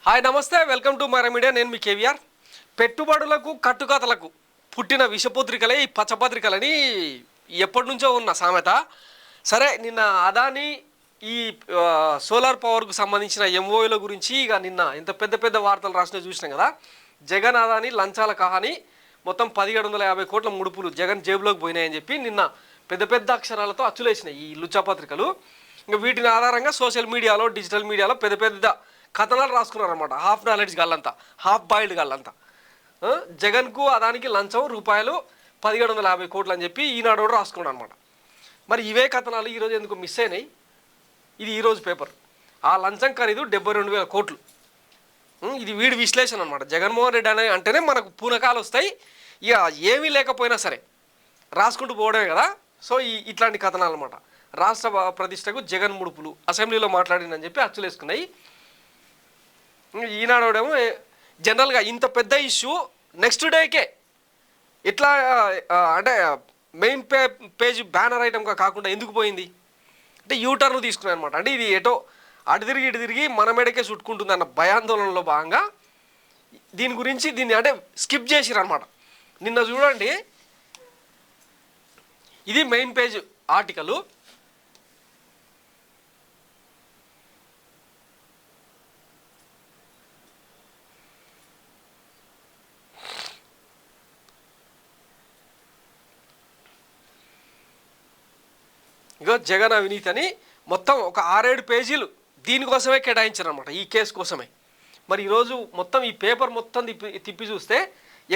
Hi నమస్తే, welcome to మర media. నేను మీ కేవీఆర్. పెట్టుబడులకు కట్టుకథలకు పుట్టిన విషపత్రికలే ఈ పచ్చపత్రికలని ఎప్పటి నుంచో ఉన్న సామెత. సరే, నిన్న అదాని ఈ సోలార్ పవర్కు సంబంధించిన ఎంఓయూల గురించి ఇక నిన్న ఇంత పెద్ద పెద్ద వార్తలు రాసిన చూసినాం కదా. జగన్ అదాని లంచాల కహాని, మొత్తం 1750 కోట్ల ముడుపులు జగన్ జేబులోకి పోయినాయని చెప్పి నిన్న పెద్ద పెద్ద అక్షరాలతో అచ్చులేసినాయి ఈ లుచ్చపత్రికలు. ఇంకా వీటిని ఆధారంగా సోషల్ మీడియాలో, డిజిటల్ మీడియాలో పెద్ద పెద్ద కథనాలు రాసుకున్నారన్నమాట. హాఫ్ నాలెడ్జ్ గల్లంతా, హాఫ్ బాయిల్డ్ గల్లంతా. జగన్కు అదానికి లంచం రూపాయలు 1750 కోట్లు అని చెప్పి ఈనాడు రాసుకున్నాడు అనమాట. మరి ఇవే కథనాలు ఈరోజు ఎందుకు మిస్ అయినాయి? ఇది ఈరోజు పేపర్. ఆ లంచం ఖరీదు 72,000 కోట్లు. ఇది వీడి విశ్లేషణ అనమాట. జగన్మోహన్ రెడ్డి అనే అంటేనే మనకు పూనకాలు వస్తాయి. ఇక ఏమీ లేకపోయినా సరే రాసుకుంటూ పోవడమే కదా. సో ఇట్లాంటి కథనాలు అనమాట. రాష్ట్ర ప్రతిష్టకు జగన్ ముడుపులు అసెంబ్లీలో మాట్లాడిందని చెప్పి అచ్చులేసుకున్నాయి. ఈనాడేమో జనరల్గా ఇంత పెద్ద ఇష్యూ నెక్స్ట్ డేకే ఇట్లా అంటే మెయిన్ పేజ్ బ్యానర్ ఐటమ్గా కాకుండా ఎందుకు పోయింది అంటే యూటర్న్ తీసుకున్నాయి అనమాట. అంటే ఇది ఎటో అటు తిరిగి మన మెడకే చుట్టుకుంటుంది అన్న భయాందోళనలో భాగంగా దీన్ని అంటే స్కిప్ చేసిరు అనమాట. నిన్న చూడండి, ఇది మెయిన్ పేజ్ ఆర్టికలు. ఇగో జగన్ అవినీతి అని మొత్తం ఒక 6-7 పేజీలు దీనికోసమే కేటాయించారు అనమాట, ఈ కేసు కోసమే. మరి ఈరోజు మొత్తం ఈ పేపర్ మొత్తం తిప్పి చూస్తే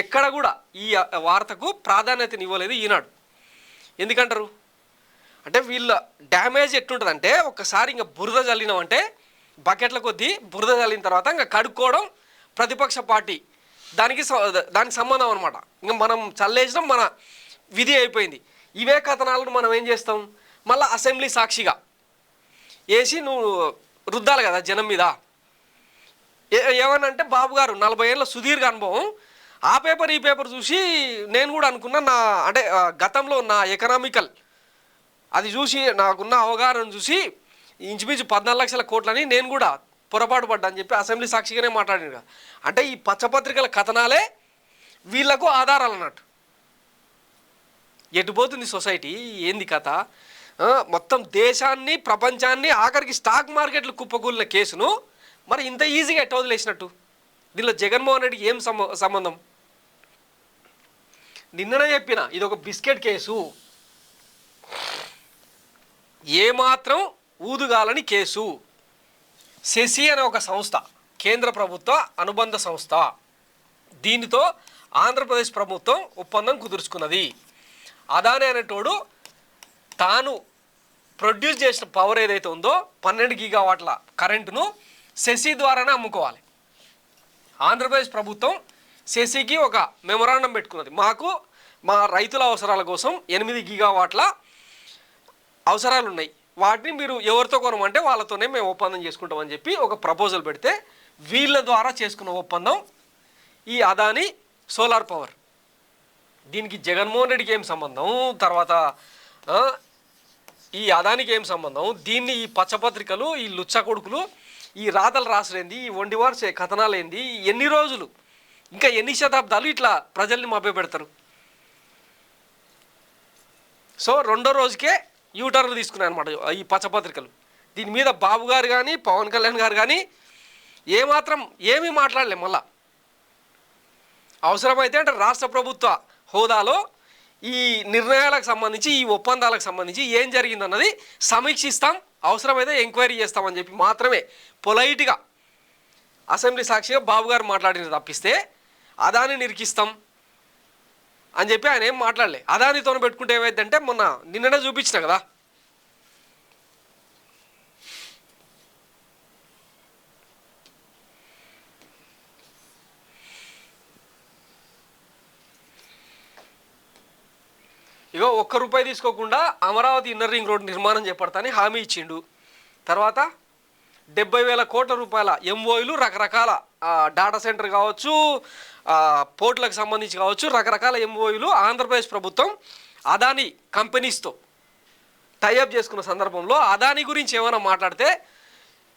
ఎక్కడ కూడా ఈ వార్తకు ప్రాధాన్యతని ఇవ్వలేదు ఈనాడు. ఎందుకంటారు అంటే వీళ్ళ డ్యామేజ్ ఎట్లుంటుందంటే, ఒక్కసారి ఇంకా బురద చల్లినామంటే బకెట్ల కొద్దీ బురద చల్లిన తర్వాత ఇంకా కడుక్కోవడం ప్రతిపక్ష పార్టీ దానికి సంబంధం అనమాట. ఇంకా మనం చల్లేసినాం, మన విధి అయిపోయింది. ఇవే కథనాలను మనం ఏం చేస్తాం, మళ్ళీ అసెంబ్లీ సాక్షిగా వేసి నువ్వు రుద్దాలి కదా జనం మీద. ఏమనంటే బాబు గారు 40 ఏళ్ళ సుదీర్ఘ అనుభవం, ఆ పేపర్ ఈ పేపర్ చూసి నేను కూడా అనుకున్నా, నా అంటే గతంలో నా ఎకనామికల్ అది చూసి నాకున్న అవగాహన చూసి ఇంచుమించు 14 లక్షల కోట్లని నేను కూడా పొరపాటు పడ్డా అని చెప్పి అసెంబ్లీ సాక్షిగానే మాట్లాడాను కదా. అంటే ఈ పచ్చపత్రికల కథనాలే వీళ్లకు ఆధారాలు అన్నట్టు. ఎటుపోతుంది సొసైటీ, ఏంది కథ? మొత్తం దేశాన్ని, ప్రపంచాన్ని, ఆఖరికి స్టాక్ మార్కెట్లు కుప్పకూలిన కేసును మరి ఇంత ఈజీగా ఎట్ట వదిలేసినట్టు? దీనిలో జగన్మోహన్ రెడ్డికి ఏం సంబంధం? నిన్ననే చెప్పిన, ఇది ఒక బిస్కెట్ కేసు, ఏమాత్రం ఊదుగాలని కేసు. సెసి అనే ఒక సంస్థ, కేంద్ర ప్రభుత్వ అనుబంధ సంస్థ, దీనితో ఆంధ్రప్రదేశ్ ప్రభుత్వం ఒప్పందం కుదుర్చుకున్నది. అదాని అనేటోడు తాను ప్రొడ్యూస్ చేసిన పవర్ ఏదైతే ఉందో 12 గీగావాట్ల కరెంటును సెసి ద్వారానే అమ్ముకోవాలి. ఆంధ్రప్రదేశ్ ప్రభుత్వం సెసికి ఒక మెమొరాండం పెట్టుకున్నది, మాకు మా రైతుల అవసరాల కోసం 8 గీగావాట్ల అవసరాలు ఉన్నాయి, వాటిని మీరు ఎవరితో కొనమంటే వాళ్ళతోనే మేము ఒప్పందం చేసుకుంటామని చెప్పి ఒక ప్రపోజల్ పెడితే వీళ్ళ ద్వారా చేసుకున్న ఒప్పందం ఈ అదాని సోలార్ పవర్. దీనికి జగన్మోహన్ రెడ్డికి ఏం సంబంధం, తర్వాత ఈ అదానికి ఏం సంబంధం? దీన్ని ఈ పచ్చపత్రికలు, ఈ లుచ్చ కొడుకులు, ఈ రాతలు రాసులేంది, ఈ వండివార్సే కథనాలు ఏంది, ఎన్ని రోజులు, ఇంకా ఎన్ని శతాబ్దాలు ఇట్లా ప్రజల్ని మభ్యపెడతారు? సో రెండో రోజుకే యూటర్న్లు తీసుకున్నాయి అనమాట ఈ పచ్చపత్రికలు. దీని మీద బాబు గారు కానీ, పవన్ కళ్యాణ్ గారు కానీ ఏమాత్రం ఏమీ మాట్లాడలే. మళ్ళా అవసరమైతే అంటే రాష్ట్ర ప్రభుత్వ హోదాలో ఈ నిర్ణయాలకు సంబంధించి, ఈ ఒప్పందాలకు సంబంధించి ఏం జరిగిందన్నది సమీక్షిస్తాం, అవసరమైతే ఎంక్వైరీ చేస్తామని చెప్పి మాత్రమే పొలైట్గా అసెంబ్లీ సాక్షిగా బాబు గారు మాట్లాడిన తప్పిస్తే అదాని నిరికిస్తాం అని చెప్పి ఆయన ఏం మాట్లాడలే. అదానితో పెట్టుకుంటే ఏమైందంటే మొన్న నిన్ననే చూపించిన కదా, ఇగో ₹1 తీసుకోకుండా అమరావతి ఇన్నర్ రింగ్ రోడ్ నిర్మాణం చేపడతానని హామీ ఇచ్చిండు. తర్వాత 70,000 కోట్ల రూపాయల ఎంఓయూలు, రకరకాల డాటా సెంటర్ కావచ్చు, పోర్టులకు సంబంధించి కావచ్చు, రకరకాల ఎంఓయూలు ఆంధ్రప్రదేశ్ ప్రభుత్వం అదాని కంపెనీస్తో టైఅప్ చేసుకున్న సందర్భంలో అదాని గురించి ఏమైనా మాట్లాడితే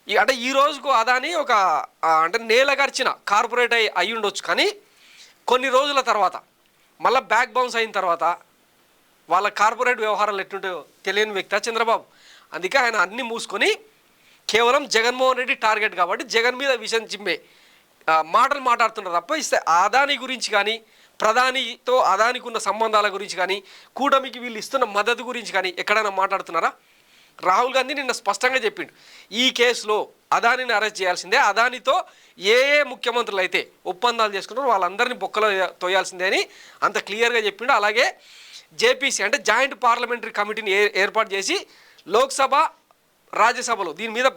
అంటే ఈ రోజుకు అదాని ఒక అంటే నేలగర్చిన కార్పొరేట్ అయి ఉండొచ్చు, కానీ కొన్ని రోజుల తర్వాత మళ్ళీ బ్యాక్ బౌన్స్ అయిన తర్వాత వాళ్ళ కార్పొరేట్ వ్యవహారాలు ఎట్టుంటాయో తెలియని వ్యక్తి చంద్రబాబు. అందుకే ఆయన అన్నీ మూసుకొని కేవలం జగన్మోహన్ రెడ్డి టార్గెట్ కాబట్టి జగన్ మీద విషయం చిమ్మే మాటలు మాట్లాడుతున్నారు తప్ప ఇస్తే అదాని గురించి కానీ, ప్రధానితో అదానికి ఉన్న సంబంధాల గురించి కానీ, కూటమికి వీళ్ళు ఇస్తున్న మద్దతు గురించి కానీ ఎక్కడైనా మాట్లాడుతున్నారా? రాహుల్ గాంధీ నిన్న స్పష్టంగా చెప్పిండు, ఈ కేసులో అదానిని అరెస్ట్ చేయాల్సిందే, అదానితో ఏ ముఖ్యమంత్రులు అయితే ఒప్పందాలు చేసుకున్నారో వాళ్ళందరినీ బొక్కలో తోయాల్సిందే అని అంత క్లియర్గా చెప్పిండు. అలాగే జేపీసీ అంటే జాయింట్ పార్లమెంటరీ కమిటీని ఏర్పాటు చేసి లోక్సభ రాజ్యసభలో దీని మీద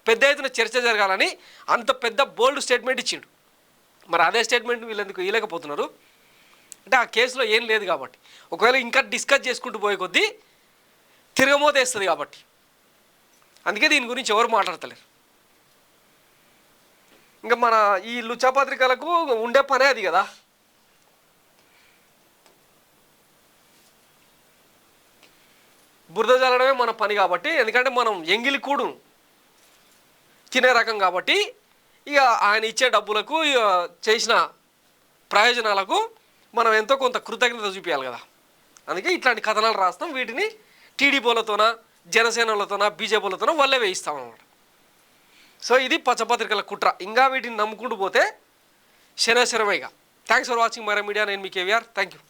పెద్ద ఎత్తున చర్చ జరగాలని అంత పెద్ద బోల్డ్ స్టేట్మెంట్ ఇచ్చిండు. మరి అదే స్టేట్మెంట్ వీళ్ళు ఎందుకు ఇవ్వలేకపోతున్నారు అంటే ఆ కేసులో ఏం లేదు కాబట్టి. ఒకవేళ ఇంకా డిస్కస్ చేసుకుంటూ పోయే కొద్దీ తిరగమోతేస్తుంది కాబట్టి అందుకే దీని గురించి ఎవరు మాట్లాడతలేరు. ఇంకా మన ఈ లుచ్చా పత్రికలకు ఉండే పనే అది కదా. బురద చల్లడమే మన పని కాబట్టి, ఎందుకంటే మనం ఎంగిలి కూడు తినే రకం కాబట్టి ఇక ఆయన ఇచ్చే డబ్బులకు ఇక చేసిన ప్రయోజనాలకు మనం ఎంతో కొంత కృతజ్ఞత చూపించాలి కదా. అందుకే ఇట్లాంటి కథనాలు రాస్తాం, వీటిని టీడీపీలతోన జనసేనలతోన బీజేపీలతోన వల్లే వేయిస్తాం అన్నమాట. సో ఇది పచ్చపత్రికల కుట్ర. ఇంకా వీటిని నమ్ముకుంటూ పోతే శనేశ్వరమేగా. థ్యాంక్స్ ఫర్ వాచింగ్ మరో మీడియా. నేను మీ కేవీఆర్. Thank you.